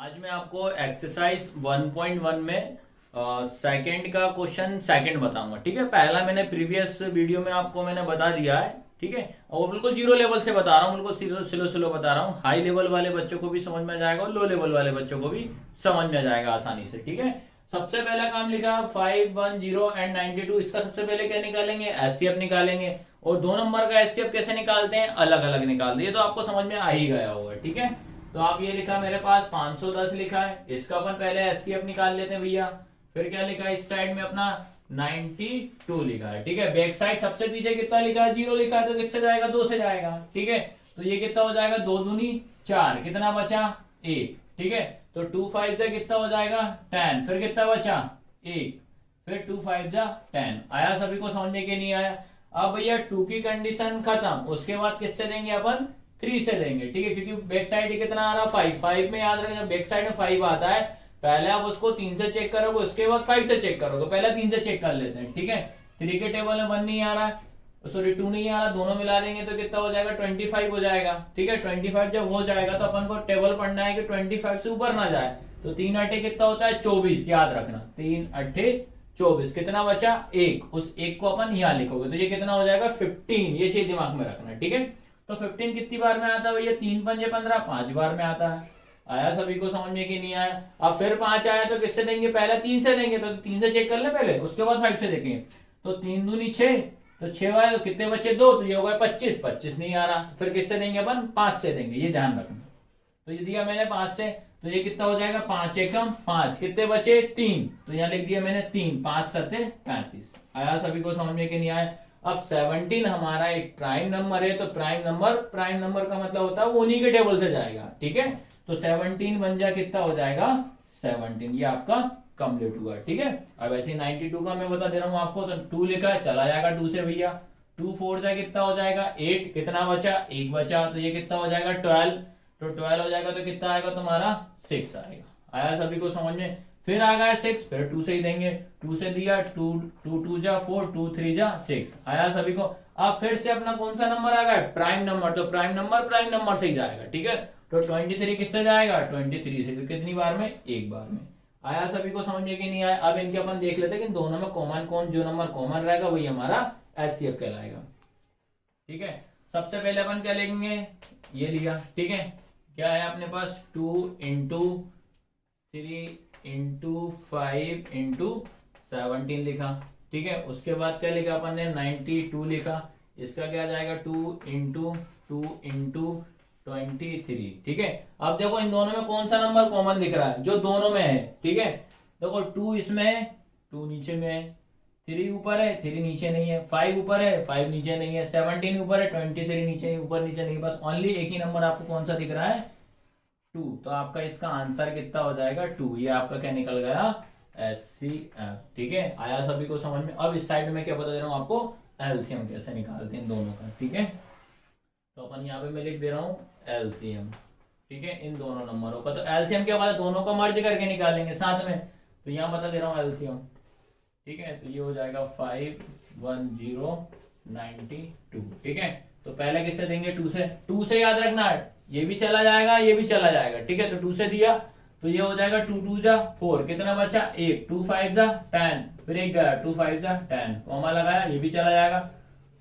आज मैं आपको एक्सरसाइज 1.1 में सेकंड का क्वेश्चन सेकंड बताऊंगा। ठीक है, पहला मैंने प्रीवियस वीडियो में आपको मैंने बता दिया है। ठीक है, और वो बिल्कुल जीरो लेवल से बता रहा हूँ, बिल्कुल स्लो स्लो स्लो बता रहा हूँ। हाई लेवल वाले बच्चों को भी समझ में जाएगा और लो लेवल वाले बच्चों को भी समझ में जाएगा आसानी से। ठीक है, सबसे पहला काम लिखा 510 एंड 92। इसका सबसे पहले क्या निकालेंगे? एचसीएफ निकालेंगे। और दो नंबर का एचसीएफ कैसे निकालते हैं? अलग अलग निकालते हैं। ये तो आपको समझ में आ ही गया होगा। ठीक है, तो आप ये लिखा मेरे पास 510 लिखा है, इसका अपन पहले एचसीएफ निकाल लेते हैं भैया। फिर क्या लिखा है इस साइड में अपना 92 लिखा है। ठीक है, बैक साइड सबसे पीछे कितना लिखा है? 0 लिखा है, तो किससे जाएगा? 2 से जाएगा। ठीक है, तो ये कितना हो जाएगा? 2 दूनी 4, कितना बचा? 1। ठीक है, तो 2 5 से कितना हो जाएगा? 10। फिर कितना बचा? 1। फिर 2 5 जा 10। आया सभी को समझने के? नहीं आया? अब भैया 2 की कंडीशन खत्म, उसके बाद किससे देंगे अपन? 3 से देंगे। ठीक है, क्योंकि बैक साइड कितना आ रहा? 5। 5 में याद रखें, जब बैक साइड में 5 आता है पहले आप उसको 3 से चेक करोगे, उसके बाद 5 से चेक करोगे। पहले 3 से चेक कर लेते हैं। ठीक है, 3 के टेबल में 1 नहीं आ रहा, सॉरी 2 नहीं आ रहा, दोनों मिला देंगे तो कितना हो जाएगा? 25 हो जाएगा। ठीक है, 25 जब हो जाएगा तो अपन को टेबल पढ़ना है कि 25 से ऊपर ना जाए। तो 3 अट्ठे कितना होता है? 24। याद रखना, 3 अट्ठे 24। कितना बचा? 1। उस 1 को अपन यहाँ लिखोगे तो ये कितना हो जाएगा? 15। ये चीज दिमाग में रखना। ठीक है, तो 15 कितनी बार में आता है भैया? 3 पंजे 15, 5 बार में आता है। आया सभी को समझने की? नहीं आया? अब फिर 5 आया तो किससे देंगे? पहले 3 से देंगे, तो 3 से चेक कर ले पहले, उसके बाद 5 से देखेंगे। तो 3 दूनी 6, तो 6 आए तो कितने बचे? 2, तो ये हो गया 25। 25 नहीं आ रहा, फिर किससे देंगे अपन? 5 से देंगे। ये ध्यान रखना। तो ये दिया मैंने 5 से, तो ये कितना हो जाएगा? 5 एकम 5, कितने बचे? 3। तो यहाँ लिख दिया मैंने 3, 5 सते 35। आया सभी को समझने के? नहीं आया? अब 17 हमारा एक प्राइम नंबर है, तो प्राइम नंबर का मतलब होता है वो उन्हीं के टेबल से जाएगा। ठीक है, तो 17 बन जा कितना हो जाएगा? 17। ये आपका कंप्लीट हुआ। ठीक है, अब ऐसे 92 का मैं बता दे रहा हूँ आपको। तो 2 लिखा है, चला जाएगा 2 से भैया। 2 4 जा कितना हो जाएगा? 8। कितना बचा? 1 बचा, तो ये कितना हो जाएगा? 12। तो 12 हो जाएगा तो कितना आएगा तुम्हारा? 6 आएगा। आया सभी को समझ में? फिर आ गया 6, फिर 2 से ही देंगे। 2 से दिया, 2 2 जा 4, 2 3 जा 6। आया सभी को? अब फिर से अपना कौन सा नंबर आ गया? Prime number. तो प्राइम नंबर से ही जाएगा। ठीक है, तो 23 किससे जाएगा? 23 से। तो कितनी बार में? 1 बार में। आया सभी को समझने की? नहीं आया? अब इनके अपन देख लेते हैं कि दोनों में कॉमन कौन, जो नंबर कॉमन रहेगा वही हमारा एचसीएफ कहलाएगा। ठीक है, सबसे पहले अपन क्या लेंगे? ये लिया। ठीक है, क्या है अपने पास? 2 इंटू 3 इंटू 5 इंटू 17 लिखा। ठीक है, उसके बाद क्या लिखा अपन ने? 92 लिखा। इसका क्या जाएगा? 2 इंटू 2 इंटू 23। ठीक है, अब देखो इन दोनों में कौन सा नंबर कॉमन दिख रहा है? जो दोनों में है। ठीक है, देखो 2 इसमें है, 2 नीचे में है, 3 ऊपर है, 3 नीचे नहीं है, 5 ऊपर है, 5 नीचे नहीं है, 17 ऊपर है, 23 नीचे नहीं, ऊपर नीचे नहीं, बस ओनली एक ही नंबर आपको कौन सा दिख रहा है? 2। तो आपका इसका आंसर कितना हो जाएगा? 2। ये आपका क्या निकल गया? एचसीएफ। ठीक है, आया सभी को समझ में? अब इस साइड में क्या बता दे रहा हूँ आपको? एलसीएम कैसे निकालते हैं इन दोनों का। ठीक है, तो अपन यहाँ पे मैं लिख दे रहा हूँ एलसीएम। ठीक है, इन दोनों नंबरों का। तो एलसीएम क्या बात है? दोनों का मर्ज करके निकालेंगे साथ में। तो यहाँ बता दे रहा हूँ एलसीएम। ठीक है, तो ये हो जाएगा 51092। ठीक है, तो पहले किससे देंगे? 2 से। 2 से याद रखना, ये भी चला जाएगा, ये भी चला जाएगा। ठीक है, तो 2 से दिया तो ये हो जाएगा 2 2 जा 4, कितना बचा? 1। 2 5 जा 10, फिर 1 गया, 2 5 जा 10, कॉमा लगाया, ये भी चला जाएगा।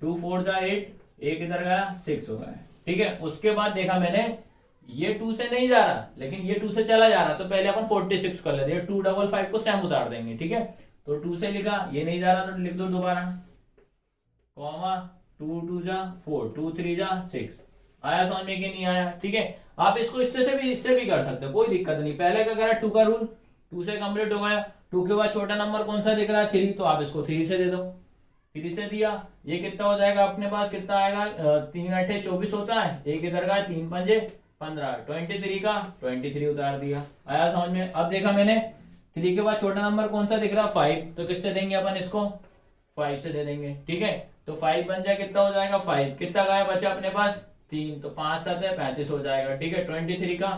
2 4 जा 8, 1 इधर गया, 6 हो गया। ठीक है, उसके बाद देखा मैंने ये 2 से नहीं जा रहा, लेकिन ये 2 से चला जा रहा, तो पहले अपन 46 कर लेते हैं। 2 5 5 को सेम उतार देंगे। ठीक है, तो 2 से लिखा, ये नहीं जा रहा तो लिख दो दोबारा, कॉमा 2 2 जा 4, 2 3 जा 6। आया समझ में कि नहीं आया? ठीक है, आप इसको इससे भी कर सकते हो, कोई दिक्कत नहीं। पहले क्या करा? 2 का रूल, 2 से कंप्लीट हो गया। 2 के बाद छोटा नंबर कौन सा दिख रहा है? 3, तो आप इसको 3 से दे दो। 3 से दिया, ये कितना हो जाएगा अपने पास? कितना आएगा? 3 अट्ठे 24 होता है, 1 इधर का, 3 पंजे 15, 23 का 23 उतार दिया। आया समझ में? अब देखा मैंने 3 के बाद छोटा नंबर कौन सा दिख रहा? 5, तो किससे देंगे अपन इसको? 5 से दे देंगे। ठीक है, तो 5 बन जाए कितना हो जाएगा? 5। कितना गया बचा अपने पास? 3, तो 5 7 है 35 हो जाएगा। ठीक है, 23 का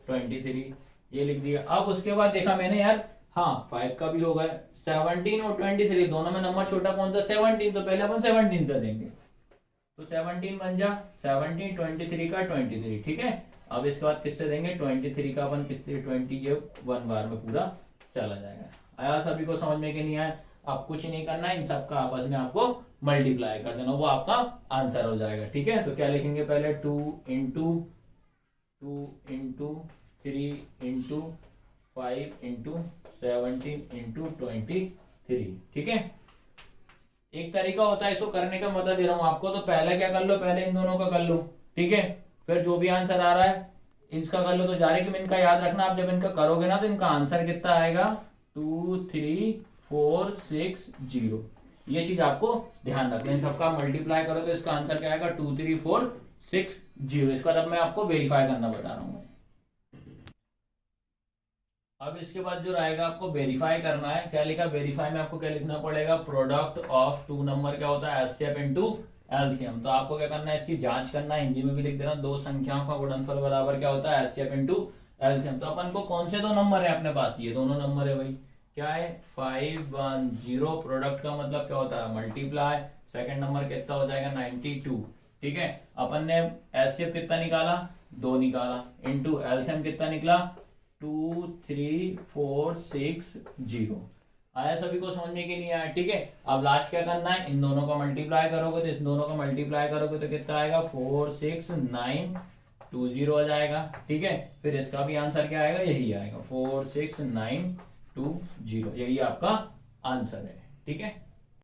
23, ये लिख दिया। अब उसके बाद देखा मैंने यार, हाँ 5 का भी हो गया। 17 और 23 दोनों में नंबर छोटा कौन सा? 17, तो पहले अपन 17 से देंगे। तो 17 बन जा 17, 23 का 23। ठीक है, अब इसके बाद किससे देंगे 23 का अपन कितने 20 ये 1 बार में पूरा चला जाएगा। आया सभी को समझ में कि नहीं आया? आप कुछ नहीं करना है, इन सबका आपस में आपको मल्टीप्लाई कर देना, वो आपका आंसर हो जाएगा। ठीक है, तो क्या लिखेंगे पहले 2 इंटू 3 इंटू 5 इंटू 17 इंटू 23। ठीक है, एक तरीका होता है इसको करने का, बता दे रहा हूं आपको। तो पहले क्या कर लो, पहले इन दोनों का कर लो। ठीक है, फिर जो भी आंसर आ रहा है इसका कर लो। तो जारे कि इनका याद रखना, आप जब इनका करोगे ना तो इनका आंसर कितना आएगा 2 3 4 6 0। ये चीज आपको ध्यान रखना, इन सबका मल्टीप्लाई करो तो इसका आंसर क्या आएगा 2 3 4 6 0। इसका तब मैं आपको वेरीफाई करना बता रहा हूँ। अब इसके बाद जो रहेगा आपको वेरीफाई करना है। क्या लिखा वेरीफाई में? आपको क्या लिखना पड़ेगा, प्रोडक्ट ऑफ टू नंबर क्या होता है एचसीएफ इनटू एलसीएम। तो आपको क्या करना है, इसकी जांच करना है। हिंदी में भी लिख देना, दो संख्याओं का गुणनफल बराबर क्या होता है एचसीएफ इनटू एलसीएम। तो अपन को कौन से दो नंबर है अपने पास, ये दोनों नंबर है भाई। क्या है 510। प्रोडक्ट का मतलब क्या होता है मल्टीप्लाई। सेकंड नंबर कितना हो जाएगा 92। ठीक है, अपन ने एचसीएफ कितना निकाला 2 निकाला, इनटू एलसीएम कितना निकला 2 3 4 6 0। आया सभी को समझ में कि नहीं आया? ठीक है, अब लास्ट क्या करना है, इन दोनों का मल्टीप्लाई करोगे तो इस दोनों का मल्टीप्लाई करोगे तो कितना आएगा 4 6 9 2 0 हो जाएगा। ठीक है, फिर इसका भी आंसर क्या आएगा, यही आएगा 4 6 9 2 0। यही आपका आंसर है। ठीक है।